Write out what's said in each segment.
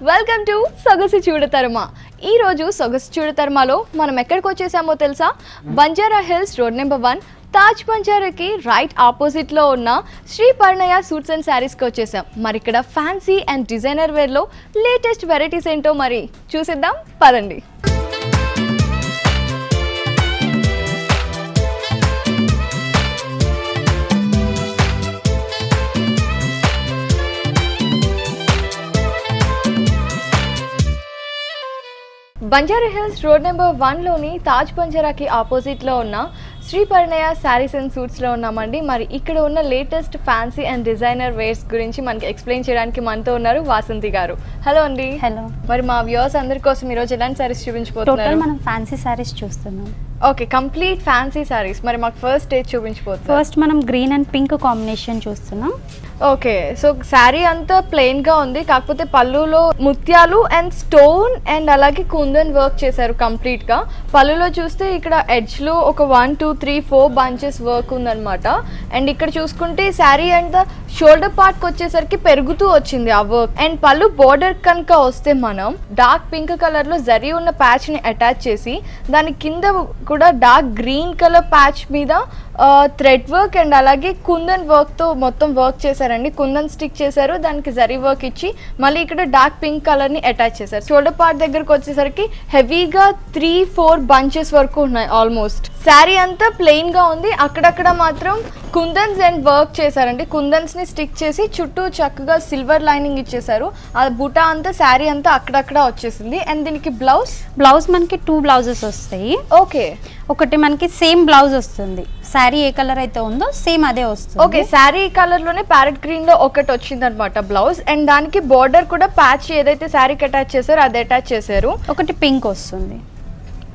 Welcome to సొగసు చూడతరమా. ఈ రోజు సొగసు చూడతరమాలో మనం ఎక్కడికి వచ్చేసామో తెలుసా? Banjara hills road number 1 Taj బంజారాకి రైట్ ఆపోజిట్ లో ఉన్న శ్రీ పర్ణయ సూట్స్ అండ్ శారీస్ కి వచ్చేసాం. మరి ఇక్కడ ఫ్యాన్సీ అండ్ డిజైనర్ వేర్ లో లేటెస్ట్ వెరైటీస్ ఏంటో మరి చూసిద్దాం పదండి. బంజారా హిల్స్ రోడ్ నెంబర్ 1లోని తాజ్ బంజారాకి ఆపోజిట్లో ఉన్న శ్రీ పర్ణయ శారీస్ అండ్ సూట్స్లో ఉన్నామండి. మరి ఇక్కడ ఉన్న latest fancy and designer wears గురించి మనకి ఎక్స్ప్లెయిన్ చేయడానికి మనతో ఉన్నారు వాసంతి గారు. హలో అండి. హలో. మరి మా వ్యూవర్స్ అందరి కోసం ఈరోజు ఎలాంటి శారీస్ చూపించబోతున్నారు? మనం ఫ్యాన్సీ శారీస్ చూస్తున్నాం. Okay, complete fancy saris. మరి మాకు ఫస్ట్ స్టేజ్ చూపించబోతున్నారు. ఫస్ట్ మనం గ్రీన్ అండ్ పింక్ కాంబినేషన్ చూస్తున్నాం. ఓకే, సో శారీ అంతా ప్లెయిన్ గా ఉంది, కాకపోతే పళ్ళులో ముత్యాలు అండ్ స్టోన్ అండ్ అలాగే కుందన్ వర్క్ చేశారు కంప్లీట్ గా. పళ్ళులో చూస్తే ఇక్కడ ఎడ్జ్ లో ఒక 1 2 3 4 బంచెస్ వర్క్ ఉందన్నమాట. అండ్ ఇక్కడ చూసుకుంటే శారీ అండ్ షోల్డర్ పార్ట్ కి వచ్చేసరికి పెరుగుతూ వచ్చింది ఆ వర్క్. అండ్ పళ్ళు బోర్డర్ కనుక వస్తే మనం డార్క్ పింక్ కలర్ లో జరీ ఉన్న ప్యాచ్ ని అటాచ్ చేసి దాని కింద కూడా డార్క్ గ్రీన్ కలర్ ప్యాచ్ మీద థ్రెడ్ వర్క్ అండ్ అలాగే కుందన్ వర్క్ తో మొత్తం వర్క్ చేశారండి. కుందన్ స్టిక్ చేశారు, దానికి జరీ వర్క్ ఇచ్చి మళ్ళీ ఇక్కడ డార్క్ పింక్ కలర్ ని అటాచ్ చేశారు. షోల్డర్ పార్ట్ దగ్గరకు వచ్చేసరికి హెవీగా 3-4 బంచెస్ వరకు ఉన్నాయి ఆల్మోస్ట్. శారీ అంతా ప్లెయిన్ గా ఉంది, అక్కడక్కడ మాత్రం కుందన్స్ అండ్ వర్క్ చేశారండి. కుందన్స్ ని స్టిక్ చేసి చుట్టూ చక్కగా సిల్వర్ లైనింగ్ ఇచ్చేసారు. ఆ బుటా అంతా శారీ అంతా అక్కడక్కడ వచ్చేసింది. అండ్ దీనికి బ్లౌజ్ మనకి 2 బ్లౌజెస్ వస్తాయి. ఓకే, ఒకటి మనకి సేమ్ బ్లౌజ్ వస్తుంది, శారీ ఏ కలర్ అయితే ఉందో సేమ్ అదే వస్తుంది. ఓకే, శారీ కలర్ లోనే ప్యారెట్ గ్రీన్ లో ఒకటి వచ్చింది అనమాట బ్లౌజ్. అండ్ దానికి బోర్డర్ కూడా ప్యాచ్ ఏదైతే శారీకి అటాచ్ చేశారో అది అటాచ్ చేశారు. ఒకటి పింక్ వస్తుంది.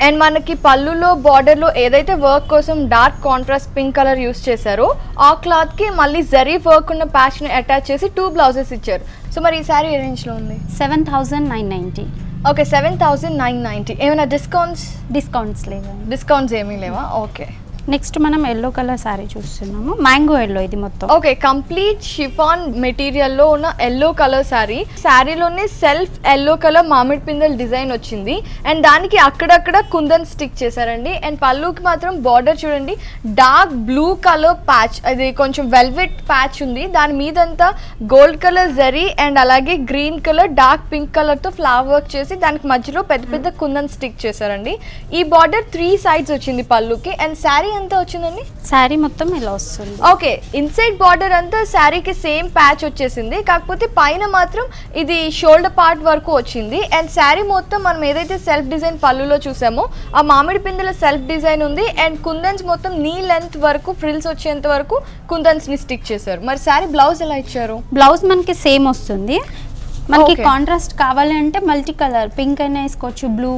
అండ్ మనకి పళ్ళులో బార్డర్ లో ఏదైతే వర్క్ కోసం dark contrast pink colour use చేశారో ఆ క్లాత్ కి మళ్ళీ జరీ వర్క్ ఉన్న ప్యాచ్ ని అటాచ్ చేసి 2 బ్లౌజెస్ ఇచ్చారు. సో మరి ఈ శారీ ఏ రేంజ్ లో ఉంది? 7,990. ఓకే, 7,990. ఏమైనా డిస్కౌంట్స్ లేవా? డిస్కౌంట్స్ ఏమీ లేవా? ఓకే. నెక్స్ట్ మనం ఎల్లో కలర్ శారీ చూస్తున్నాము. మ్యాంగో ఎల్లో ఇది మొత్తం. ఓకే, కంప్లీట్ షిఫాన్ మెటీరియల్ లో ఉన్న ఎల్లో కలర్ శారీ. శారీలోనే సెల్ఫ్ ఎల్లో కలర్ మామిడి పిందెల్ డిజైన్ వచ్చింది. అండ్ దానికి అక్కడక్కడ కుందన్ స్టిక్ చేశారండి. అండ్ పళ్ళుకి మాత్రం బార్డర్ చూడండి, డార్క్ బ్లూ కలర్ ప్యాచ్, అది కొంచెం వెల్వెట్ ప్యాచ్ ఉంది. దాని మీదంతా గోల్డ్ కలర్ జరీ అండ్ అలాగే green colour dark pink colour తో ఫ్లవర్ వర్క్ చేసి దానికి మధ్యలో పెద్ద పెద్ద కుందన్ స్టిక్ చేశారండి. ఈ బార్డర్ 3 సైడ్స్ వచ్చింది పళ్ళుకి. అండ్ శారీ ఎంత వచ్చిందండి? శారీ మొత్తం ఇలా వస్తుంది. ఓకే, ఇన్సైడ్ బార్డర్ అంతా శారీకి సేమ్ ప్యాచ్ వచ్చేసింది, కాకపోతే పైన మాత్రం ఇది షోల్డర్ పార్ట్ వరకు వచ్చింది. అండ్ శారీ మొత్తం మనం ఏదైతే సెల్ఫ్ డిజైన్ పళ్ళులో చూసామో ఆ మామిడి పిందెల సెల్ఫ్ డిజైన్ ఉంది. అండ్ కుందన్స్ మొత్తం నీ లెంత్ వరకు ఫ్రిల్స్ వచ్చేంత వరకు కుందన్స్ ని స్టిక్ చేశారు. మరి శారీ బ్లౌజ్ ఎలా ఇచ్చారు? బ్లౌజ్ మనకి సేమ్ వస్తుంది. మనకి కాంట్రాస్ట్ కావాలి అంటే మల్టీ కలర్ పింక్ అయినా వేసుకోవచ్చు, బ్లూ.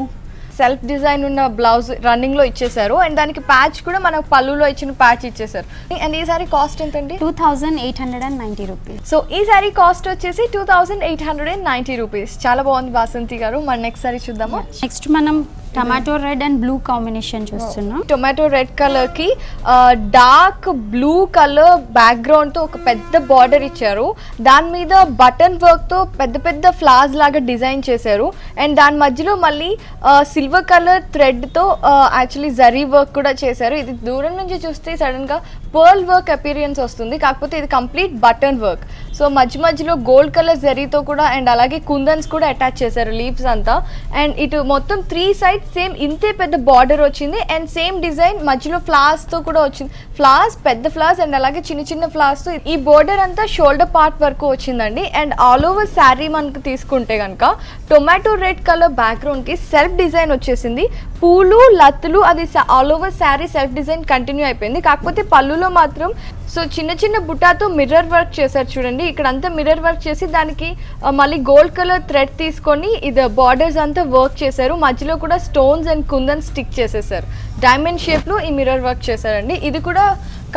సెల్ఫ్ డిజైన్ ఉన్న బ్లౌజ్ రన్నింగ్ లో ఇచ్చేసారు. అండ్ దానికి ప్యాచ్ కూడా మనకు పళ్ళులో ఇచ్చిన ప్యాచ్ ఇచ్చేసారు. అండ్ ఈ సారీ కాస్ట్ ఎంతండి? 2,890 రూపీస్. సో ఈ సారీ కాస్ట్ వచ్చేసి 2,890 రూపీస్. చాలా బాగుంది వాసంతి గారు. మన నెక్స్ట్ సారీ చూద్దామా? నెక్స్ట్ మనం tomato red and blue combination చూస్తున్నాం. టొమాటో రెడ్ కలర్ కి డార్క్ బ్లూ కలర్ బ్యాక్గ్రౌండ్ తో ఒక పెద్ద బార్డర్ ఇచ్చారు. దాని మీద బటన్ వర్క్ తో పెద్ద పెద్ద ఫ్లవర్స్ లాగా డిజైన్ చేశారు. అండ్ దాని మధ్యలో మళ్ళీ సిల్వర్ కలర్ థ్రెడ్ తో యాక్చువల్లీ జరీ వర్క్ కూడా చేశారు. ఇది దూరం నుంచి చూస్తే సడన్ గా పర్ల్ వర్క్ అపీరియన్స్ వస్తుంది, కాకపోతే ఇది కంప్లీట్ బటన్ వర్క్. సో మధ్యలో గోల్డ్ కలర్ జరీతో కూడా అండ్ అలాగే కుందన్స్ కూడా అటాచ్ చేశారు లీవ్స్ అంతా. అండ్ ఇటు మొత్తం 3 సైడ్స్ సేమ్ ఇంతే పెద్ద బార్డర్ వచ్చింది. అండ్ సేమ్ డిజైన్ మధ్యలో ఫ్లవర్స్ తో కూడా వచ్చింది. ఫ్లవర్స్ పెద్ద ఫ్లవర్స్ అండ్ అలాగే చిన్న చిన్న ఫ్లవర్స్ తో ఈ బోర్డర్ అంతా షోల్డర్ పార్ట్ వరకు వచ్చిందండి. అండ్ ఆల్ ఓవర్ శారీ మనకు తీసుకుంటే కనుక టొమాటో రెడ్ కలర్ బ్యాక్గ్రౌండ్ కి సెల్ఫ్ డిజైన్ వచ్చేసింది. పూలు లత్తులు అది all over sari self design continue అయిపోయింది. కాకపోతే పళ్ళులో మాత్రం సో చిన్న చిన్న బుటాతో మిర్రర్ వర్క్ చేశారు చూడండి. ఇక్కడ అంతా మిర్రర్ వర్క్ చేసి దానికి మళ్ళీ గోల్డ్ కలర్ థ్రెడ్ తీసుకొని ఇది బార్డర్స్ అంతా వర్క్ చేశారు. మధ్యలో కూడా స్టోన్స్ అండ్ కుందన్ స్టిక్ చేసేసారు. డైమండ్ షేప్ లో ఈ మిర్రర్ వర్క్ చేశారండి. ఇది కూడా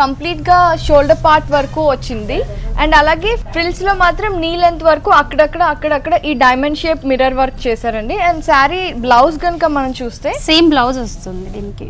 కంప్లీట్ గా షోల్డర్ పార్ట్ వరకు వచ్చింది. అండ్ అలాగే ఫ్రిల్స్ లో మాత్రం నీ లెంత్ వరకు అక్కడక్కడ ఈ డైమండ్ షేప్ మిర్రర్ వర్క్ చేశారండి. అండ్ శారీ బ్లౌజ్ కనుక మనం చూస్తే సేమ్ బ్లౌజ్ వస్తుంది దీనికి.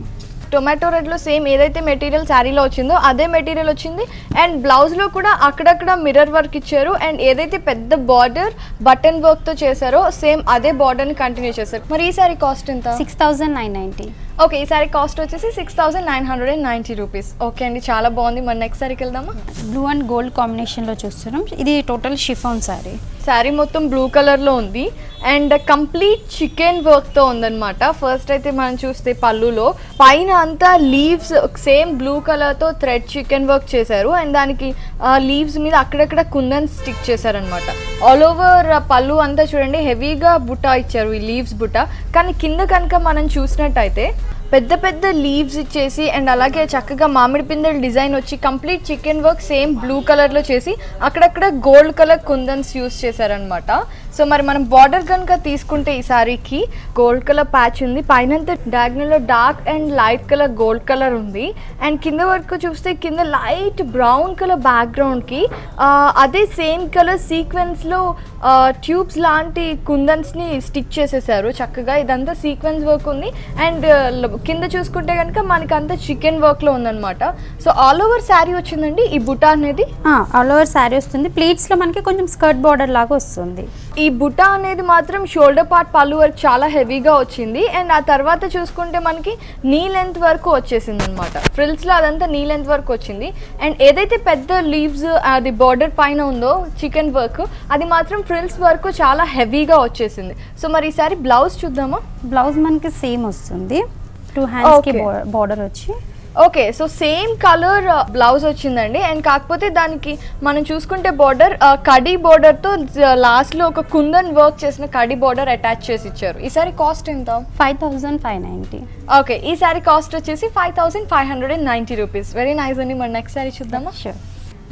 టొమాటో రెడ్లో సేమ్ ఏదైతే మెటీరియల్ శారీలో వచ్చిందో అదే మెటీరియల్ వచ్చింది. అండ్ బ్లౌజ్లో కూడా అక్కడక్కడ మిర్రర్ వర్క్ ఇచ్చారు. అండ్ ఏదైతే పెద్ద బార్డర్ బటన్ వర్క్తో చేశారో సేమ్ అదే బార్డర్ని కంటిన్యూ చేశారు. మరి ఈ సారీ కాస్ట్ ఎంత? 6990. ఓకే, ఈ సారీ కాస్ట్ వచ్చేసి 6990 రూపీస్. ఓకే అండి, చాలా బాగుంది. మరి నెక్స్ట్ సారీకి వెళ్దామా? బ్లూ అండ్ గోల్డ్ కాంబినేషన్లో చూస్తున్నాం. ఇది టోటల్ షిఫాన్ సారీ. శారీ మొత్తం బ్లూ కలర్లో ఉంది అండ్ కంప్లీట్ చికెన్ వర్క్తో ఉందన్నమాట. ఫస్ట్ అయితే మనం చూస్తే పళ్ళులో పైన అంతా లీవ్స్ సేమ్ బ్లూ కలర్తో థ్రెడ్ చికెన్ వర్క్ చేశారు. అండ్ దానికి లీవ్స్ మీద అక్కడక్కడ కుందన్ స్టిక్ చేశారనమాట. ఆల్ ఓవర్ పళ్ళు అంతా చూడండి హెవీగా బుట్ట ఇచ్చారు, ఈ లీవ్స్ బుట్ట. కానీ కింద కనుక మనం చూసినట్టయితే పెద్ద పెద్ద లీవ్స్ ఇచ్చేసి అండ్ అలాగే చక్కగా మామిడి పిందెల డిజైన్ వచ్చి complete chicken work same blue కలర్లో చేసి అక్కడక్కడ గోల్డ్ కలర్ కుందన్స్ యూస్ చేశారనమాట. సో మరి మనం బార్డర్ కనుక తీసుకుంటే ఈ సారీకి గోల్డ్ కలర్ ప్యాచ్ ఉంది. పైనంతా డయాగ్నల్లో dark and light colour gold colour ఉంది. అండ్ కింద వరకు చూస్తే కింద లైట్ బ్రౌన్ కలర్ బ్యాక్గ్రౌండ్కి అదే సేమ్ కలర్ సీక్వెన్స్లో ట్యూబ్స్ లాంటి కుందన్స్ని స్టిక్ చేసేసారు చక్కగా. ఇదంతా సీక్వెన్స్ వర్క్ ఉంది. అండ్ కింద చూసుకుంటే కనుక మనకి అంతా చికెన్ వర్క్లో ఉందన్నమాట. సో ఆల్ ఓవర్ శారీ వచ్చిందండి ఈ బుటా అనేది. ఆల్ ఓవర్ శారీ వస్తుంది. ప్లీట్స్లో మనకి కొంచెం స్కర్ట్ బార్డర్ లాగా వస్తుంది. ఈ బుటా అనేది మాత్రం షోల్డర్ పార్ట్ పళ్ళు వరకు చాలా హెవీగా వచ్చింది. అండ్ ఆ తర్వాత చూసుకుంటే మనకి నీ లెంత్ వరకు వచ్చేసింది అనమాట. ఫ్రిల్స్లో అదంతా నీ లెంత్ వరకు వచ్చింది. అండ్ ఏదైతే పెద్ద లీవ్స్ అది బార్డర్ పైన ఉందో చికెన్ వర్క్ అది మాత్రం ఫ్రిల్స్ వరకు చాలా హెవీగా వచ్చేసింది. సో మరి ఈసారి బ్లౌజ్ చూద్దామా? బ్లౌజ్ మనకి సేమ్ వస్తుంది. 2 హ్యాండ్స్కి బార్డర్ వచ్చి. Okay, so same colour blouse వచ్చిందండి. అండ్ కాకపోతే దానికి మనం చూసుకుంటే బార్డర్ కడీ బార్డర్తో లాస్ట్లో ఒక కుందన్ వర్క్ చేసిన కడీ బార్డర్ అటాచ్ చేసి ఇచ్చారు. ఈ సారీ కాస్ట్ ఎంత? 5590. ఓకే, ఈ సారీ కాస్ట్ వచ్చేసి 5590 రూపీస్. వెరీ నైస్ అండి. మరి నెక్స్ట్ సారీ చూద్దామా? షూర్.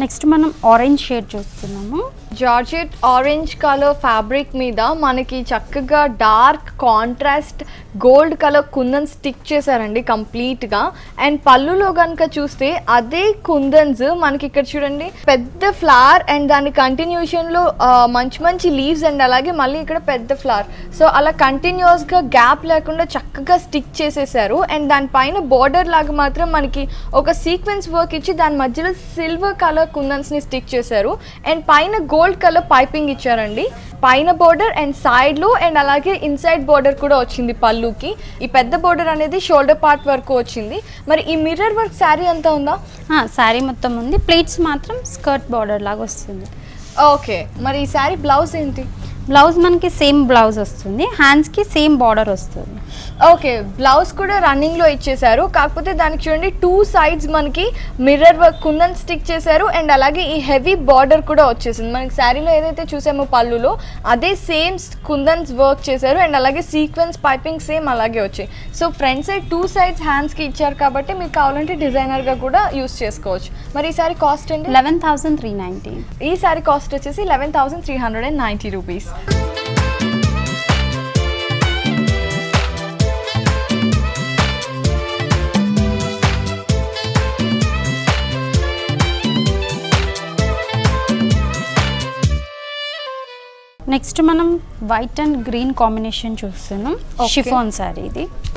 నెక్స్ట్ మనం ఆరెంజ్ షేడ్ చూస్తున్నాము. జార్జెట్ ఆరెంజ్ కలర్ ఫ్యాబ్రిక్ మీద మనకి చక్కగా dark contrast gold colour kundan stick చేశారండి కంప్లీట్గా. అండ్ పళ్ళులో కనుక చూస్తే అదే కుందన్స్ మనకి ఇక్కడ చూడండి పెద్ద ఫ్లవర్ అండ్ దాని కంటిన్యూషన్లో మంచి మంచి లీవ్స్ అండ్ అలాగే మళ్ళీ ఇక్కడ పెద్ద ఫ్లవర్. సో అలా కంటిన్యూస్గా గ్యాప్ లేకుండా చక్కగా స్టిక్ చేసేసారు. అండ్ దానిపైన బార్డర్ లాగా మాత్రం మనకి ఒక సీక్వెన్స్ వర్క్ ఇచ్చి దాని మధ్యలో సిల్వర్ కలర్ కుందన్స్ని స్టిక్ చేశారు. అండ్ పైన గోల్డ్ కలర్ పైపింగ్ ఇచ్చారండి పైన బార్డర్ అండ్ సైడ్లో. అండ్ అలాగే ఇన్సైడ్ బార్డర్ కూడా వచ్చింది పళ్ళుకి. ఈ పెద్ద బార్డర్ అనేది షోల్డర్ పార్ట్ వరకు వచ్చింది. మరి ఈ మిర్రర్ వర్క్ శారీ అంతా ఉందా? శారీ మొత్తం ఉంది. ప్లీట్స్ మాత్రం స్కర్ట్ బార్డర్ లాగా వస్తుంది. ఓకే, మరి ఈ శారీ బ్లౌజ్ ఏంటి? బ్లౌజ్ మనకి సేమ్ బ్లౌజ్ వస్తుంది. హ్యాండ్స్కి సేమ్ బార్డర్ వస్తుంది. ఓకే, బ్లౌజ్ కూడా రన్నింగ్లో ఇచ్చేసారు. కాకపోతే దానికి చూడండి 2 sides మనకి మిర్రర్ వర్క్ కుందన్ స్టిక్ చేశారు. అండ్ అలాగే ఈ హెవీ బార్డర్ కూడా వచ్చేసింది. మనకి శారీలో ఏదైతే చూసామో పళ్ళులో అదే సేమ్ కుందన్స్ వర్క్ చేశారు. అండ్ అలాగే సీక్వెన్స్ పైపింగ్ సేమ్ అలాగే వచ్చాయి. సో ఫ్రంట్ సైడ్ 2 sides హ్యాండ్స్కి ఇచ్చారు కాబట్టి మీకు కావాలంటే డిజైనర్గా కూడా యూస్ చేసుకోవచ్చు. మరి ఈ సారీ కాస్ట్ ఏంటి? 11,390. ఈ సారీ కాస్ట్ వచ్చేసి 11,390 రూపీస్. నెక్స్ట్ మనం వైట్ అండ్ గ్రీన్ కాంబినేషన్ చూస్తున్నాం. షిఫాన్ సారీ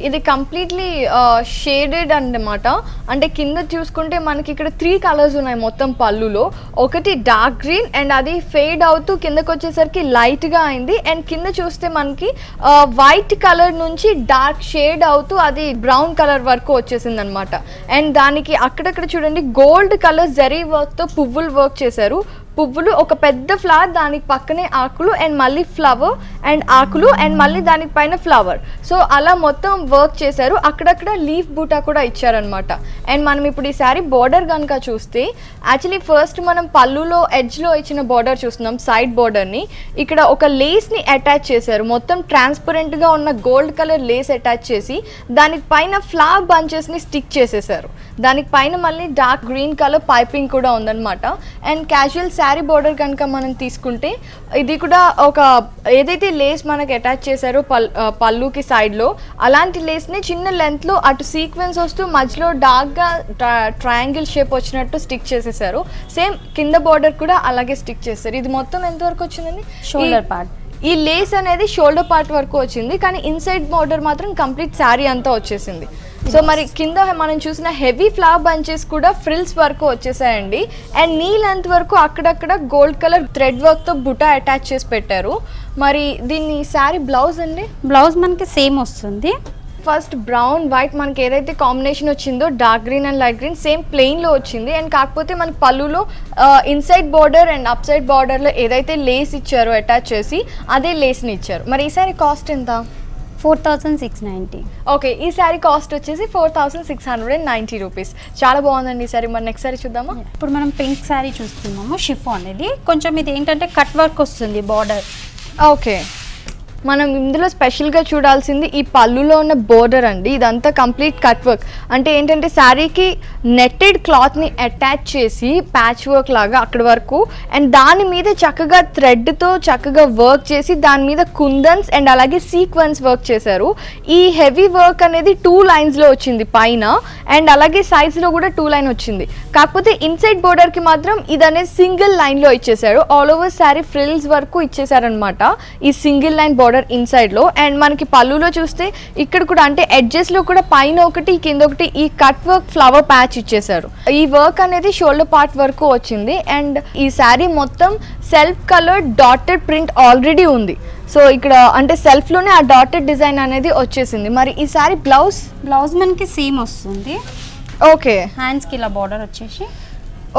ఇది కంప్లీట్లీ షేడెడ్ అన్నమాట. అంటే కింద చూసుకుంటే మనకి ఇక్కడ 3 కలర్స్ ఉన్నాయి మొత్తం పళ్ళులో. ఒకటి డార్క్ గ్రీన్ అండ్ అది ఫేడ్ అవుతూ కిందకు వచ్చేసరికి లైట్గా అయింది. అండ్ కింద చూస్తే మనకి వైట్ కలర్ నుంచి డార్క్ షేడ్ అవుతూ అది బ్రౌన్ కలర్ వరకు వచ్చేసింది అనమాట. అండ్ దానికి అక్కడక్కడ చూడండి గోల్డ్ కలర్ జరీ వర్క్తో పువ్వులు వర్క్ చేశారు. పువ్వులు ఒక పెద్ద ఫ్లవర్, దానికి పక్కనే ఆకులు అండ్ మళ్ళీ ఫ్లవర్ అండ్ ఆకులు అండ్ మళ్ళీ దానికి పైన ఫ్లవర్. సో అలా మొత్తం వర్క్ చేశారు. అక్కడక్కడ లీఫ్ బూటా కూడా ఇచ్చారనమాట. అండ్ మనం ఇప్పుడు ఈ శారీ బార్డర్ కనుక చూస్తే యాక్చువల్లీ ఫస్ట్ మనం పళ్ళులో ఎడ్జ్లో ఇచ్చిన బార్డర్ చూస్తున్నాం, సైడ్ బార్డర్ని. ఇక్కడ ఒక లేస్ని అటాచ్ చేశారు. మొత్తం ట్రాన్స్పరెంట్గా ఉన్న గోల్డ్ కలర్ లేస్ అటాచ్ చేసి దానికి పైన ఫ్లవర్ బంచెస్ని స్టిక్ చేసేసారు. దానికి పైన మళ్ళీ డార్క్ గ్రీన్ కలర్ పైపింగ్ కూడా ఉందన్నమాట. అండ్ క్యాజువల్ శారీ బార్డర్ కనుక మనం తీసుకుంటే ఇది కూడా ఒక ఏదైతే లేస్ మనకి అటాచ్ చేశారో పళ్ళుకి సైడ్లో అలాంటి లేస్ని చిన్న లెంత్లో అటు సీక్వెన్స్ వస్తూ మధ్యలో డార్క్గా ట్రయాంగిల్ షేప్ వచ్చినట్టు స్టిక్ చేసేసారు. సేమ్ కింద బార్డర్ కూడా అలాగే స్టిక్ చేస్తారు. ఇది మొత్తం ఎంతవరకు వచ్చిందండి? Shoulder part. ఈ లేస్ అనేది షోల్డర్ పార్ట్ వరకు వచ్చింది. కానీ ఇన్సైడ్ బార్డర్ మాత్రం కంప్లీట్ శారీ అంతా వచ్చేసింది. సో మరి కింద మనం చూసిన హెవీ ఫ్లవర్ బంచెస్ కూడా ఫ్రిల్స్ వరకు వచ్చేసాయండి. అండ్ నీ లెంత్ వరకు అక్కడక్కడ గోల్డ్ కలర్ థ్రెడ్ వర్క్ తో బుటా అటాచ్ చేసి పెట్టారు. మరి దీన్ని శారీ బ్లౌజ్ అండి, బ్లౌజ్ మనకి సేమ్ వస్తుంది. ఫస్ట్ బ్రౌన్ వైట్ మనకి ఏదైతే కాంబినేషన్ వచ్చిందో dark green and light green same plain లో వచ్చింది. అండ్ కాకపోతే మనకి పళ్ళులో inside border and up side border లో ఏదైతే లేస్ ఇచ్చారో అటాచ్ చేసి అదే లేస్ ని ఇచ్చారు. మరి ఈ సారీ కాస్ట్ ఎంత? 4690. ఓకే, ఈ సారీ కాస్ట్ వచ్చేసి 4690 రూపీస్. చాలా బాగుందండి ఈ సారీ. మరి నెక్స్ట్ సారీ చూద్దామా? ఇప్పుడు మనం పింక్ సారీ చూస్తున్నాము. షిఫాన్ ఇది కొంచెం ఇది ఏంటంటే కట్ వర్క్ వస్తుంది బార్డర్. ఓకే, మనం ఇందులో స్పెషల్గా చూడాల్సింది ఈ పళ్ళులో ఉన్న బోర్డర్ అండి. ఇదంతా కంప్లీట్ కట్ వర్క్. అంటే ఏంటంటే శారీకి నెట్టెడ్ క్లాత్ని అటాచ్ చేసి ప్యాచ్ వర్క్ లాగా అక్కడి వరకు, అండ్ దాని మీద చక్కగా థ్రెడ్తో చక్కగా వర్క్ చేసి దాని మీద కుందన్స్ అండ్ అలాగే సీక్వెన్స్ వర్క్ చేశారు. ఈ హెవీ వర్క్ అనేది 2 లైన్స్లో వచ్చింది పైన, అండ్ అలాగే సైడ్స్లో కూడా 2 లైన్ వచ్చింది. కాకపోతే ఇన్సైడ్ బోర్డర్కి మాత్రం ఇది అనేది సింగిల్ లైన్లో ఇచ్చేసారు. ఆల్ ఓవర్ శారీ ఫ్రిల్స్ వరకు ఇచ్చేసారనమాట ఈ సింగిల్ లైన్ బోర్డర్ ఇన్సైడ్ లో. అండ్ మనకి పళ్ళులో చూస్తే ఇక్కడ కూడా అంటే ఎడ్జెస్ లో కూడా పైన ఒకటి కింద ఒకటి ఈ కట్ వర్క్ ఫ్లవర్ ప్యాచ్ ఇచ్చేసారు. ఈ వర్క్ అనేది షోల్డర్ పార్ట్ వరకు వచ్చింది. అండ్ ఈ శారీ మొత్తం self colour dotted print already ఉంది. సో ఇక్కడ అంటే సెల్ఫ్ లోనే ఆ డాటెడ్ డిజైన్ అనేది వచ్చేసింది. మరి ఈ శారీ బ్లౌజ్ మనకి సేమ్ వస్తుంది. ఓకే, హ్యాండ్స్ కి ఇలా బార్డర్ వచ్చేసి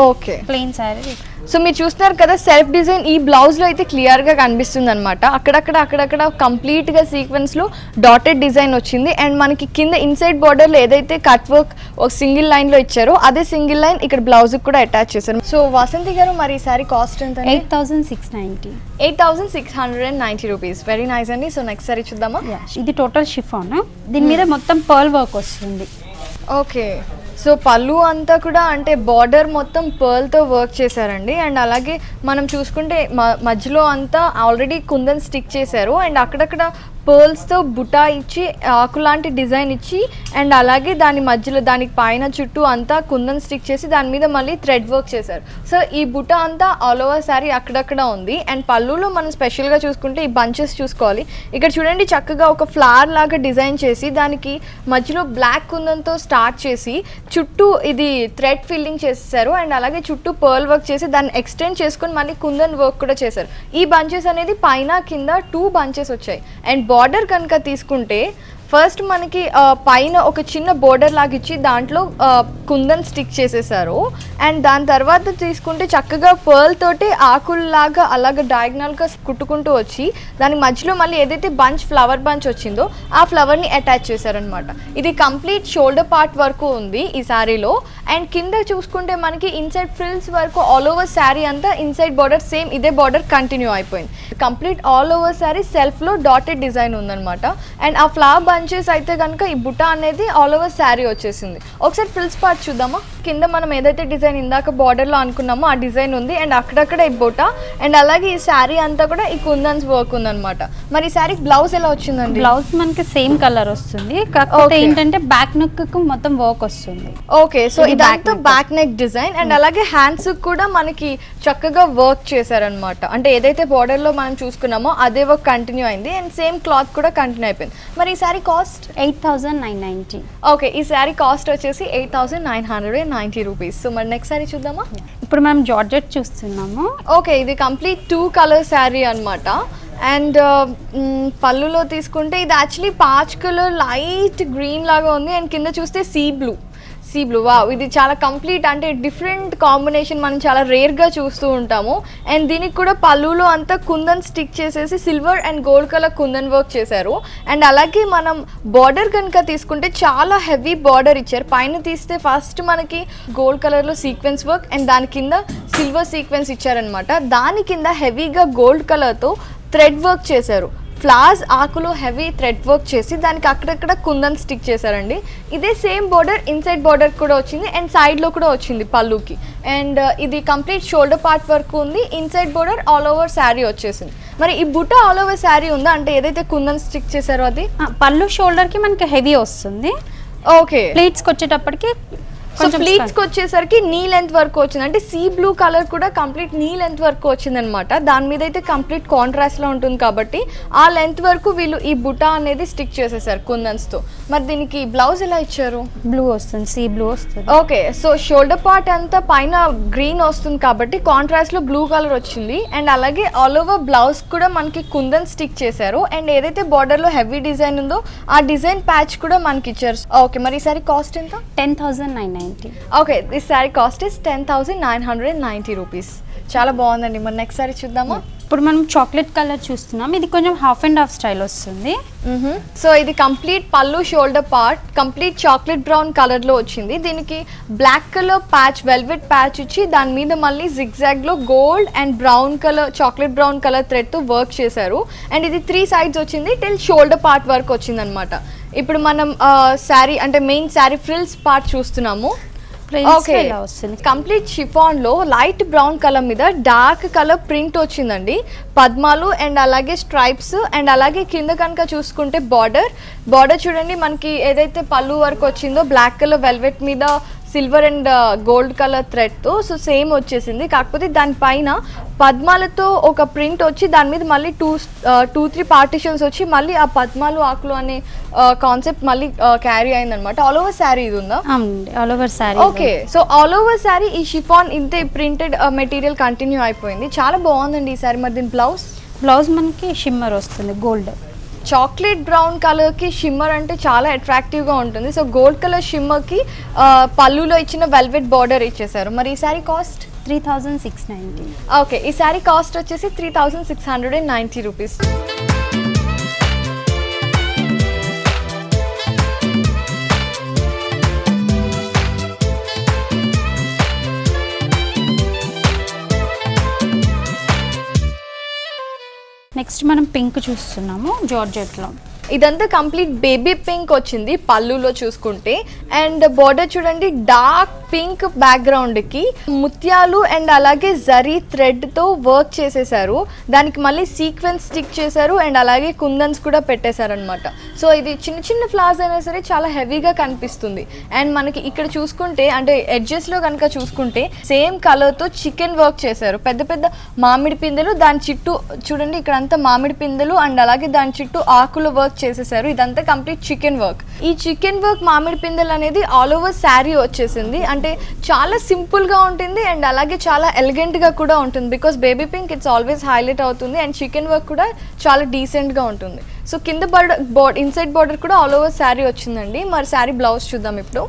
ఓకే ప్లెయిన్ సారీ. సో మీరు చూస్తున్నారు కదా సెల్ఫ్ డిజైన్ ఈ బ్లౌజ్ లో అయితే క్లియర్ గా కనిపిస్తుంది అనమాట. అక్కడక్కడ కంప్లీట్ గా సీక్వెన్స్ లో డాటెడ్ డిజైన్ వచ్చింది. అండ్ మనకి కింద ఇన్సైడ్ బార్డర్ లో ఏదైతే కట్ వర్క్ ఒక సింగిల్ లైన్ లో ఇచ్చారో అదే సింగిల్ లైన్ ఇక్కడ బ్లౌజ్ కూడా అటాచ్ చేశారు. సో వసంతి గారు, మరి ఈ సారీ కాస్ట్ ఎంత? 8690. 8690 రూపీస్. వెరీ నైస్ అండి. సో నెక్స్ట్ సారీ చూద్దామా? ఇది టోటల్ షిఫాన్. దీని మీద మొత్తం పర్ల్ వర్క్ వస్తుంది. ఓకే, సో పళ్ళు అంతా కూడా అంటే బార్డర్ మొత్తం పర్ల్తో వర్క్ చేశారండి. అండ్ అలాగే మనం చూసుకుంటే మధ్యలో అంతా ఆల్రెడీ కుందన్ స్టిక్ చేశారు. అండ్ అక్కడక్కడ పర్ల్స్తో బుటా ఇచ్చి ఆకు లాంటి డిజైన్ ఇచ్చి, అండ్ అలాగే దాని మధ్యలో దానికి పైన చుట్టూ అంతా కుందన్ స్టిక్ చేసి దాని మీద మళ్ళీ థ్రెడ్ వర్క్ చేశారు. సో ఈ బుటా అంతా ఆల్ ఓవర్ శారీ అక్కడక్కడ ఉంది. అండ్ పళ్ళులో మనం స్పెషల్గా చూసుకుంటే ఈ బంచెస్ చూసుకోవాలి. ఇక్కడ చూడండి చక్కగా ఒక ఫ్లవర్ లాగా డిజైన్ చేసి దానికి మధ్యలో బ్లాక్ కుందన్తో స్టార్ట్ చేసి చుట్టూ ఇది థ్రెడ్ ఫిల్లింగ్ చేసేసారు. అండ్ అలాగే చుట్టూ పర్ల్ వర్క్ చేసి దాన్ని ఎక్స్టెండ్ చేసుకొని మళ్ళీ కుందన్ వర్క్ కూడా చేశారు. ఈ బంచెస్ అనేది పైన కింద 2 బంచెస్ వచ్చాయి. అండ్ బార్డర్ కనుక తీసుకుంటే ఫస్ట్ మనకి పైన ఒక చిన్న బోర్డర్ లాగా ఇచ్చి దాంట్లో కుందన్ స్టిక్ చేసేసారు. అండ్ దాని తర్వాత తీసుకుంటే చక్కగా పర్ల్ తోటి ఆకుల్లాగా అలాగ డయాగ్నల్గా కుట్టుకుంటూ వచ్చి దాని మధ్యలో మళ్ళీ ఏదైతే ఫ్లవర్ బంచ్ వచ్చిందో ఆ ఫ్లవర్ని అటాచ్ చేశారనమాట. ఇది కంప్లీట్ షోల్డర్ పార్ట్ వరకు ఉంది ఈ శారీలో. అండ్ కింద చూసుకుంటే మనకి ఇన్సైడ్ ఫ్రిల్స్ వరకు ఆల్ ఓవర్ శారీ అంతా ఇన్సైడ్ బార్డర్ సేమ్ ఇదే బార్డర్ కంటిన్యూ అయిపోయింది. కంప్లీట్ ఆల్ ఓవర్ శారీ సెల్ఫ్లో డాటెడ్ డిజైన్ ఉందన్నమాట. అండ్ ఆ ఫ్లవర్ బంచెస్ అయితే కనుక ఈ బుటా అనేది ఆల్ ఓవర్ శారీ వచ్చేసింది. ఒకసారి ఫ్రిల్స్ పార్ట్ చూద్దామా? కింద మనం ఏదైతే డిజైన్ ఇందాక బార్డర్లో అనుకున్నామో ఆ డిజైన్ ఉంది. అండ్ అక్కడక్కడ ఈ బుటా అండ్ అలాగే ఈ శారీ అంతా కూడా ఈ కుందన్స్ వర్క్ ఉందన్నమాట. మరి ఈ శారీ బ్లౌజ్ ఎలా వచ్చిందండి? బ్లౌజ్ మనకి సేమ్ కలర్ వస్తుంది. కాకపోతే ఏంటంటే బ్యాక్ నెక్ కు మొత్తం వర్క్ వస్తుంది. ఓకే, సో ఇదంతా బ్యాక్ నెక్ డిజైన్. అండ్ అలాగే హ్యాండ్స్ కూడా మనకి చక్కగా వర్క్ చేశారనమాట. అంటే ఏదైతే బార్డర్ లో మనం చూసుకున్నామో అదే వర్క్ కంటిన్యూ అయింది. అండ్ సేమ్ క్లాత్ కూడా కంటిన్యూ అయిపోయింది. మరి ఈ శారీ కాస్ట్ 8990. ఓకే, ఈ శారీ కాస్ట్ వచ్చేసి 8990 రూపీస్. సో మరి నెక్స్ట్ శారీ చూద్దామా? ఇప్పుడు మనం జార్జెట్ చూస్తున్నాము. ఓకే, ఇది కంప్లీట్ 2 కలర్ శారీ అనమాట. అండ్ పళ్ళులో తీసుకుంటే ఇది actually patch colour light green లాగా ఉంది. అండ్ కింద చూస్తే సీ బ్లూ. వావ్, ఇది చాలా కంప్లీట్ అంటే డిఫరెంట్ కాంబినేషన్ మనం చాలా రేర్గా చూస్తూ ఉంటాము. అండ్ దీనికి కూడా పళ్ళులో అంతా కుందన్ స్టిక్ చేసేసి silver and gold colour kundan work చేశారు. అండ్ అలాగే మనం బార్డర్ కనుక తీసుకుంటే చాలా హెవీ బార్డర్ ఇచ్చారు. పైన తీస్తే ఫస్ట్ మనకి గోల్డ్ కలర్లో సీక్వెన్స్ వర్క్ అండ్ దాని కింద సిల్వర్ సీక్వెన్స్ ఇచ్చారనమాట. దాని కింద హెవీగా గోల్డ్ కలర్తో థ్రెడ్ వర్క్ చేశారు. ఫ్లవర్స్ ఆకులో హెవీ థ్రెడ్ వర్క్ చేసి దానికి అక్కడక్కడ కుందన్ స్టిక్ చేశారండి. ఇదే సేమ్ బార్డర్ ఇన్సైడ్ బార్డర్ కూడా వచ్చింది అండ్ సైడ్లో కూడా వచ్చింది పళ్ళుకి. అండ్ ఇది కంప్లీట్ షోల్డర్ పార్ట్ వరకు ఉంది. Inside border all over sari వచ్చేసింది. మరి ఈ బుట్ట ఆల్ ఓవర్ శారీ ఉందా? అంటే ఏదైతే కుందన్ స్టిక్ చేశారో అది పళ్ళు షోల్డర్కి మనకి హెవీ వస్తుంది. ఓకే, ప్లేట్స్కి వచ్చేటప్పటికి సో ప్లీట్స్ కి వచ్చేసరికి నీ లెంత్ వరకు వచ్చింది, అంటే సీ బ్లూ కలర్ కూడా కంప్లీట్ నీ లెంత్ వరకు వచ్చింది అనమాట. దాని మీద అయితే కంప్లీట్ కాంట్రాస్ట్ లో ఉంటుంది కాబట్టి ఆ లెంత్ వరకు వీళ్ళు ఈ బుటా అనేది స్టిక్ చేసేసారు కుందన్స్ తో. మరి దీనికి బ్లౌజ్ ఎలా ఇచ్చారు? బ్లూ వస్తుంది, సీ బ్లూ వస్తుంది. ఓకే, సో షోల్డర్ పార్ట్ అంతా పైన గ్రీన్ వస్తుంది కాబట్టి కాంట్రాస్ట్ లో బ్లూ కలర్ వచ్చింది. అండ్ అలాగే ఆల్ ఓవర్ బ్లౌజ్ కూడా మనకి కుందన్ స్టిక్ చేశారు. అండ్ ఏదైతే బార్డర్ లో హెవీ డిజైన్ ఉందో ఆ డిజైన్ ప్యాచ్ కూడా మనకి ఇచ్చారు. ఓకే, మరి ఈ సారీ కాస్ట్ ఎంత? 10,990. Okay, this sorry cost is 10,990 rupees. చాలా బాగుందండి. మరి నెక్స్ట్ సారీ చూద్దామా? ఇప్పుడు మనం చాక్లెట్ కలర్ చూస్తున్నాం. ఇది కొంచెం హాఫ్ అండ్ హాఫ్ స్టైల్ వస్తుంది. సో ఇది కంప్లీట్ పళ్ళు shoulder part complete chocolate brown colour లో వచ్చింది. దీనికి black colour patch velvet patch ఇచ్చి దాని మీద మళ్ళీ జిగ్జాగ్ లో gold and brown colour chocolate brown colour thread తో వర్క్ చేశారు. అండ్ ఇది 3 sides వచ్చింది టిల్ షోల్డర్ పార్ట్ వరకు వచ్చింది అనమాట. ఇప్పుడు మనం శారీ అంటే మెయిన్ శారీ ఫ్రిల్స్ పార్ట్ చూస్తున్నాము. ఓకే, కంప్లీట్ షిఫాన్ లో లైట్ బ్రౌన్ కలర్ మీద డార్క్ కలర్ ప్రింట్ వచ్చిందండి. పద్మాలు అండ్ అలాగే స్ట్రైప్స్ అండ్ అలాగే కింద కనుక చూసుకుంటే బార్డర్ చూడండి మనకి ఏదైతే పళ్ళు వరకు వచ్చిందో బ్లాక్ కలర్ వెల్వెట్ మీద సిల్వర్ అండ్ గోల్డ్ కలర్ థ్రెడ్తో సో సేమ్ వచ్చేసింది. కాకపోతే దానిపైన పద్మాలతో ఒక ప్రింట్ వచ్చి దాని మీద మళ్ళీ 2-3 పార్టిషన్స్ వచ్చి మళ్ళీ ఆ పద్మాలు ఆకులు అనే కాన్సెప్ట్ మళ్ళీ క్యారీ అయిందనమాట. ఆల్ ఓవర్ శారీ ఇది ఉందా? All over sari. Okay, so all over sari ఈ షిఫాన్ ఇంతే ప్రింటెడ్ మెటీరియల్ కంటిన్యూ అయిపోయింది. చాలా బాగుందండి ఈ శారీ. మరి దీని బ్లౌజ్ మనకి షిమ్మర్ వస్తుంది, గోల్డ్ చాక్లెట్ బ్రౌన్ కలర్కి షిమ్మర్ అంటే చాలా అట్రాక్టివ్గా ఉంటుంది. సో గోల్డ్ కలర్ షిమ్మర్కి పళ్ళులో ఇచ్చిన వెల్వెట్ బార్డర్ ఇచ్చేసారు. మరి ఈ శారీ కాస్ట్ 3,690. ఓకే, ఈ శారీ కాస్ట్ వచ్చేసి 3,690 రూపీస్. నెక్స్ట్ మనం పింక్ చూస్తున్నాము జార్జెట్లో. ఇదంతా కంప్లీట్ బేబీ పింక్ వచ్చింది పళ్ళులో చూసుకుంటే. అండ్ బార్డర్ చూడండి డార్క్ పింక్ బ్యాక్గ్రౌండ్కి ముత్యాలు అండ్ అలాగే జరీ థ్రెడ్తో వర్క్ చేసేసారు. దానికి మళ్ళీ సీక్వెన్స్ స్టిక్ చేశారు అండ్ అలాగే కుందన్స్ కూడా పెట్టేశారు అనమాట. సో ఇది చిన్న చిన్న ఫ్లవర్స్ అయినా సరే చాలా హెవీగా కనిపిస్తుంది. అండ్ మనకి ఇక్కడ చూసుకుంటే అంటే ఎడ్జెస్లో కనుక చూసుకుంటే సేమ్ కలర్తో చికెన్ వర్క్ చేశారు. పెద్ద పెద్ద మామిడి పిందెలు దాని చుట్టూ చూడండి ఇక్కడంతా మామిడి పిందెలు అండ్ అలాగే దాని చుట్టూ ఆకుల వర్క్ చేసేసారు. ఇదంతా కంప్లీట్ చికెన్ వర్క్. ఈ చికెన్ వర్క్ మామిడి పిందెలు అనేది ఆల్ ఓవర్ శారీ వచ్చేసింది. అంటే చాలా సింపుల్ గా ఉంటుంది అండ్ అలాగే చాలా ఎలిగెంట్ గా కూడా ఉంటుంది. Because baby pink it's always highlight అవుతుంది అండ్ చికెన్ వర్క్ కూడా చాలా డీసెంట్ గా ఉంటుంది. సో కింద ఇన్సైడ్ బార్డర్ కూడా ఆల్ ఓవర్ శారీ వచ్చిందండి. మరి శారీ బ్లౌజ్ చూద్దాం ఇప్పుడు.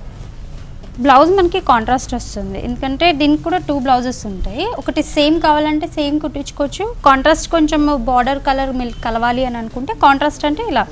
బ్లౌజ్ మనకి కాంట్రాస్ట్ వస్తుంది ఎందుకంటే దీనికి కూడా 2 బ్లౌజెస్ ఉంటాయి. ఒకటి సేమ్ కావాలంటే సేమ్ కుట్టించుకోవచ్చు. కాంట్రాస్ట్ కొంచెం బార్డర్ కలర్ కలవాలి అని అనుకుంటే కాంట్రాస్ట్ అంటే ఇలా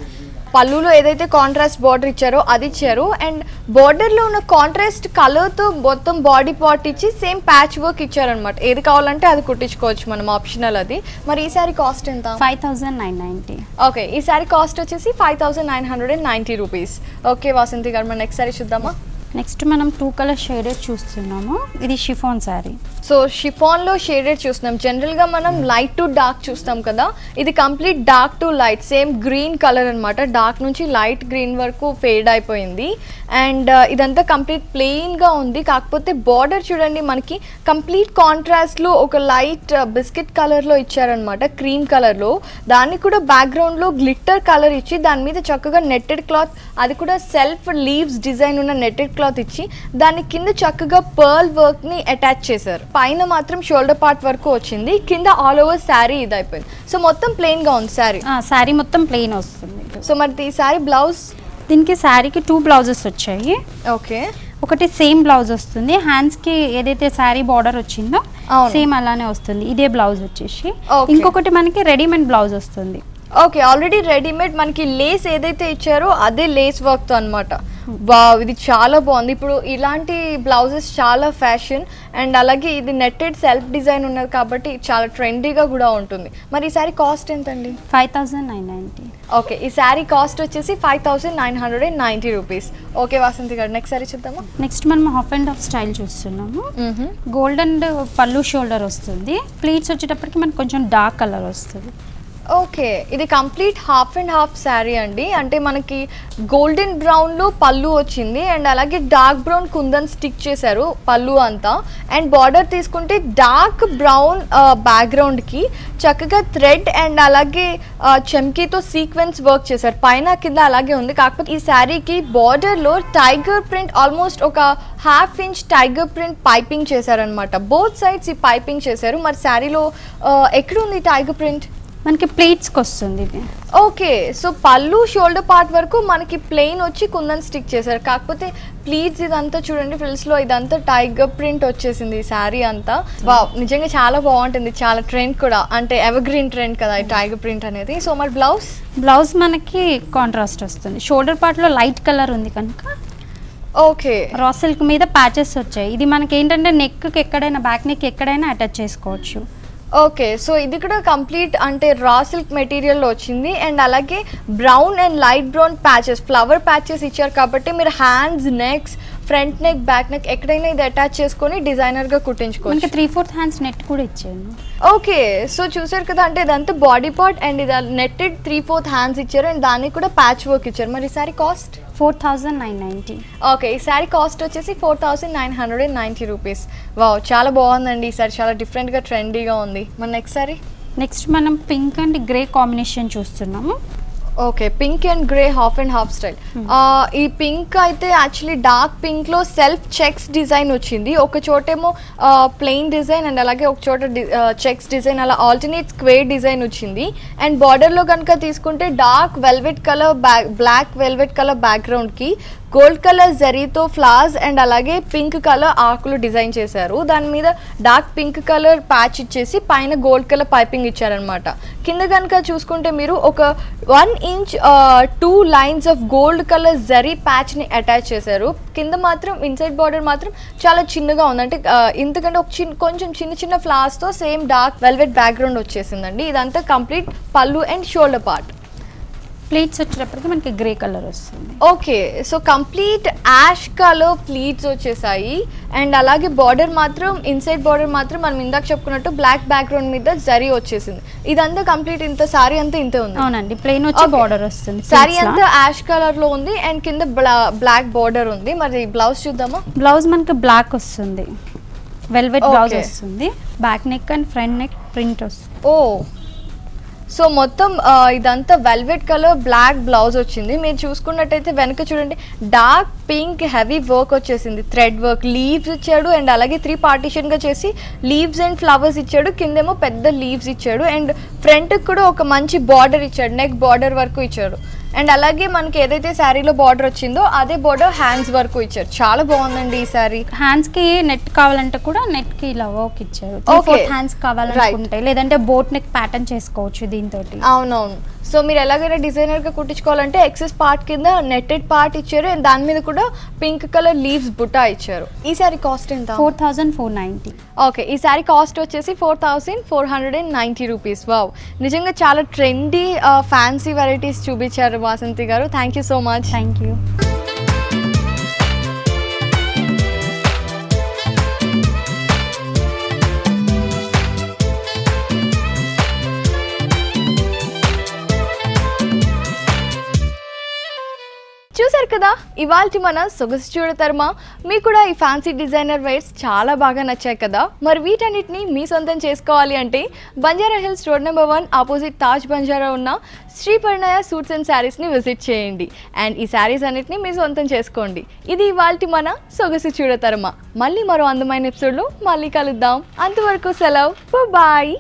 పళ్ళులో ఏదైతే కాంట్రాస్ట్ బార్డర్ ఇచ్చారో అది ఇచ్చారు. అండ్ బార్డర్లో ఉన్న కాంట్రాస్ట్ కలర్తో మొత్తం బాడీ పార్ట్ ఇచ్చి సేమ్ ప్యాచ్ వర్క్ ఇచ్చారనమాట. ఏది కావాలంటే అది కుట్టించుకోవచ్చు మనం, ఆప్షనల్ అది. మరి ఈ సారీ కాస్ట్ ఎంత? 5,990. ఓకే, ఈ సారీ కాస్ట్ వచ్చేసి 5,990 రూపీస్. ఓకే వాసంతి గారు, మన నెక్స్ట్ సారీ చూద్దామా? నెక్స్ట్ మనం 2 కలర్ షేడెడ్ చూస్తున్నాము. ఇది షిఫాన్ శారీ. సో షిఫాన్లో షేడెడ్ చూస్తున్నాం. జనరల్గా మనం లైట్ టు డార్క్ చూస్తాం కదా, ఇది complete dark to light same green colour అనమాట. డార్క్ నుంచి లైట్ గ్రీన్ వరకు ఫేడ్ అయిపోయింది. అండ్ ఇదంతా కంప్లీట్ ప్లెయిన్గా ఉంది. కాకపోతే బార్డర్ చూడండి మనకి కంప్లీట్ కాంట్రాస్ట్లో ఒక లైట్ బిస్కెట్ కలర్లో ఇచ్చారనమాట, క్రీమ్ కలర్లో. దాన్ని కూడా బ్యాక్గ్రౌండ్లో గ్లిట్టర్ కలర్ ఇచ్చి దాని మీద చక్కగా నెట్టెడ్ క్లాత్, అది కూడా సెల్ఫ్ లీవ్స్ డిజైన్ ఉన్న నెట్టెడ్ క్లాత్ ఇచ్చి దాని కింద చక్కగా పర్ల్ వర్క్ ని అటాచ్ చేశారు. పైన మాత్రం షోల్డర్ పార్ట్ వరకు వచ్చింది, కింద ఆల్ ఓవర్ శారీ ఇది అయిపోయింది. సో మొత్తం ప్లెయిన్ గా ఉంది శారీ. శారీ మొత్తం ప్లెయిన్ వస్తుంది. సో మరి ఈ శారీ బ్లౌజ్, దీనికి శారీకి 2 బ్లౌజెస్ వచ్చాయి. ఓకే, ఒకటి సేమ్ బ్లౌజ్ వస్తుంది, హ్యాండ్స్ కి ఏదైతే శారీ బార్డర్ వచ్చిందో సేమ్ అలానే వస్తుంది. ఇదే బ్లౌజ్ వచ్చేసి. ఇంకొకటి మనకి రెడీమేడ్ బ్లౌజ్ వస్తుంది. ఓకే, ఆల్రెడీ రెడీమేడ్ మనకి లేస్ ఏదైతే ఇచ్చారో అదే లేస్ వర్క్ తో అనమాట. వావ్, ఇది చాలా బాగుంది. ఇప్పుడు ఇలాంటి బ్లౌజెస్ చాలా ఫ్యాషన్ అండ్ అలాగే ఇది నెట్టెడ్ సెల్ఫ్ డిజైన్ ఉన్నది కాబట్టి చాలా ట్రెండీగా కూడా ఉంటుంది. మరి ఈ శారీ కాస్ట్ ఎంతండి? 5,990. ఓకే, ఈ శారీ కాస్ట్ వచ్చేసి 5,990 రూపీస్. ఓకే వాసంతి గారు, నెక్స్ట్ శారీ చూద్దామా? నెక్స్ట్ మనం హాఫ్ అండ్ హాఫ్ స్టైల్ చూస్తున్నాము. గోల్డ్ అండ్ పళ్ళు షోల్డర్ వస్తుంది. ప్లీట్స్ వచ్చేటప్పటికి మనకు కొంచెం డార్క్ కలర్ వస్తుంది. ఓకే, ఇది complete half and half sari అండి. అంటే మనకి గోల్డెన్ బ్రౌన్లో పళ్ళు వచ్చింది అండ్ అలాగే డార్క్ బ్రౌన్ కుందన్ స్టిక్ చేశారు పళ్ళు అంతా. అండ్ బార్డర్ తీసుకుంటే డార్క్ బ్రౌన్ బ్యాక్గ్రౌండ్కి చక్కగా థ్రెడ్ అండ్ అలాగే చెమ్కీతో సీక్వెన్స్ వర్క్ చేశారు. పైన కింద అలాగే ఉంది. కాకపోతే ఈ శారీకి బార్డర్లో టైగర్ ప్రింట్ ఆల్మోస్ట్ ఒక ½ ఇంచ్ టైగర్ ప్రింట్ పైపింగ్ చేశారనమాట. బోత్ సైడ్స్ ఈ పైపింగ్ చేశారు. మరి శారీలో ఎక్కడ ఉంది టైగర్ ప్రింట్? మనకి ప్లేట్స్కి వస్తుంది ఇది. ఓకే, సో పళ్ళు షోల్డర్ పార్ట్ వరకు మనకి ప్లెయిన్ వచ్చి కుందన్ స్టిక్ చేశారు. కాకపోతే ప్లీట్స్ ఇదంతా చూడండి ఫ్రిల్స్లో ఇదంతా టైగర్ ప్రింట్ వచ్చేసింది ఈ శారీ అంతా. వావ్, నిజంగా చాలా బాగుంటుంది. చాలా ట్రెండ్ కూడా, అంటే ఎవర్ గ్రీన్ ట్రెండ్ కదా ఈ టైగర్ ప్రింట్ అనేది. సో మరి బ్లౌజ్ మనకి కాంట్రాస్ట్ వస్తుంది. షోల్డర్ పార్ట్లో లైట్ కలర్ ఉంది కనుక ఓకే రా సిల్క్ మీద ప్యాచెస్ వచ్చాయి. ఇది మనకి ఏంటంటే నెక్కి ఎక్కడైనా బ్యాక్ నెక్ ఎక్కడైనా అటాచ్ చేసుకోవచ్చు. ఓకే, సో ఇది కూడా కంప్లీట్ అంటే రా సిల్క్ మెటీరియల్లో వచ్చింది. అండ్ అలాగే brown and light brown patches, flower patches ఇచ్చారు కాబట్టి మీరు hands, necks, front neck, back neck ఎక్కడైనా ఇది అటాచ్ చేసుకొని డిజైనర్గా కుట్టించుకోవచ్చు. 3/4 హ్యాండ్స్ నెట్ కూడా ఇచ్చాను. ఓకే, సో చూసారు కదా, అంటే ఇదంతా బాడీ పార్ట్ అండ్ ఇది నెట్టెడ్ 3/4 హ్యాండ్స్ ఇచ్చారు అండ్ దానికి కూడా ప్యాచ్ వర్క్ ఇచ్చారు. మరి ఈ సారీ కాస్ట్ 4,990. ఓకే, ఈ సారీ కాస్ట్ వచ్చేసి 4,990 రూపీస్. వావ్, చాలా బాగుందండి ఈ సారీ, చాలా డిఫరెంట్గా ట్రెండీగా ఉంది. మన నెక్స్ట్ మనం పింక్ అండ్ గ్రే కాంబినేషన్ చూస్తున్నాము. Okay, pink and grey half and half style. ఈ పింక్ అయితే యాక్చువల్లీ డార్క్ పింక్లో సెల్ఫ్ చెక్స్ డిజైన్ వచ్చింది. ఒక చోటేమో ప్లెయిన్ డిజైన్ అండ్ అలాగే ఒక చోట చెక్స్ డిజైన్, అలా ఆల్టర్నేట్ స్క్వేర్ డిజైన్ వచ్చింది. అండ్ బార్డర్లో కనుక తీసుకుంటే dark velvet colour black velvet colour బ్యాక్గ్రౌండ్కి గోల్డ్ కలర్ జరీతో ఫ్లవర్స్ అండ్ అలాగే పింక్ కలర్ ఆకులు డిజైన్ చేశారు. దాని మీద డార్క్ పింక్ కలర్ ప్యాచ్ ఇచ్చేసి పైన గోల్డ్ కలర్ పైపింగ్ ఇచ్చారనమాట. కింద కనుక చూసుకుంటే మీరు ఒక 1 inch 2 lines of gold colour జరీ ప్యాచ్ని అటాచ్ చేశారు. కింద మాత్రం ఇన్సైడ్ బార్డర్ మాత్రం చాలా చిన్నగా ఉంది. అంటే ఇంతకంటే కొంచెం చిన్న ఫ్లవర్స్తో సేమ్ డార్క్ వెల్వెట్ బ్యాక్గ్రౌండ్ వచ్చేసిందండి. ఇదంతా కంప్లీట్ పళ్ళు అండ్ షోల్డర్ పార్ట్. ప్లీట్స్ వచ్చేటప్పటికి మనకి గ్రే కలర్ వస్తుంది. Okay, so complete ash colour pleats వచ్చేసాయి. అండ్ అలాగే బార్డర్ మాత్రం ఇన్సైడ్ బార్డర్ మాత్రం మనం ఇందాక చెప్పుకున్నట్టు బ్లాక్ బ్యాక్గ్రౌండ్ మీద జరీ వచ్చేసింది. ఇదంతా కంప్లీట్ ఇంత సారీ అంతా ఇంతే ఉంది. అవునండి, ప్లెయిన్ వచ్చి బార్డర్ వస్తుంది. సారీ అంతా యాష్ కలర్ లో ఉంది అండ్ కింద బ్లాక్ బార్డర్ ఉంది. మరి బ్లౌజ్ చూద్దామా? బ్లౌజ్ మనకి బ్లాక్ వస్తుంది, వెల్వెట్ బ్లౌజ్ వస్తుంది. Back neck and front neck print వస్తుంది. ఓ, సో మొత్తం ఇదంతా వెల్వెట్ కలర్ బ్లాక్ బ్లౌజ్ వచ్చింది. మీరు చూసుకున్నట్టయితే వెనక చూడండి డార్క్ పింక్ హెవీ వర్క్ వచ్చేసింది. థ్రెడ్ వర్క్, లీవ్స్ ఇచ్చాడు అండ్ అలాగే 3 పార్టీషన్గా చేసి లీవ్స్ అండ్ ఫ్లవర్స్ ఇచ్చాడు. కిందేమో పెద్ద లీవ్స్ ఇచ్చాడు అండ్ ఫ్రంట్కి కూడా ఒక మంచి బార్డర్ ఇచ్చాడు, నెక్ బార్డర్ వరకు ఇచ్చాడు. అండ్ అలాగే మనకి ఏదైతే శారీలో బార్డర్ వచ్చిందో అదే బార్డర్ హ్యాండ్స్ వరకు ఇచ్చారు. చాలా బాగుందండి ఈ శారీ. హ్యాండ్స్కి నెట్ కావాలంటే కూడా నెట్కి ఇలా వర్క్ ఇచ్చారు. హ్యాండ్స్ కావాలంటే లేదంటే బోట్ నెక్ ప్యాటర్న్ చేసుకోవచ్చు దీంతో. అవునవును, సో మీరు ఎలాగైనా డిజైనర్గా కుట్టించుకోవాలంటే ఎక్సెస్ పార్ట్ కింద నెట్టెడ్ పార్ట్ ఇచ్చారు అండ్ దాని మీద కూడా పింక్ కలర్ లీవ్స్ బుట్టా ఇచ్చారు. ఈ శారీ కాస్ట్ ఎంత? 4,490. ఓకే, ఈ శారీ కాస్ట్ వచ్చేసి 4,490 రూపీస్. వావ్, నిజంగా చాలా ట్రెండీ ఫ్యాన్సీ వెరైటీస్ చూపించారు వాసంతి గారు. Thank you so much. Thank you. చూసారు కదా ఇవాల్టి మన సొగసు చూడతరమా. మీకు కూడా ఈ ఫ్యాన్సీ డిజైనర్ వేర్స్ చాలా బాగా నచ్చాయి కదా. మరి వీటన్నిటిని మీ సొంతం చేసుకోవాలి అంటే Banjara hills road number 1 opposite Taj Banjara ఉన్న శ్రీ పరిణయ సూట్స్ అండ్ శారీస్ని విజిట్ చేయండి అండ్ ఈ శారీస్ అన్నిటిని మీ సొంతం చేసుకోండి. ఇది ఇవాల్టి మన సొగసు చూడతరమా. మళ్ళీ మరో అందమైన ఎపిసోడ్లో మళ్ళీ కలుద్దాం. అంతవరకు సెలవు, బాయ్.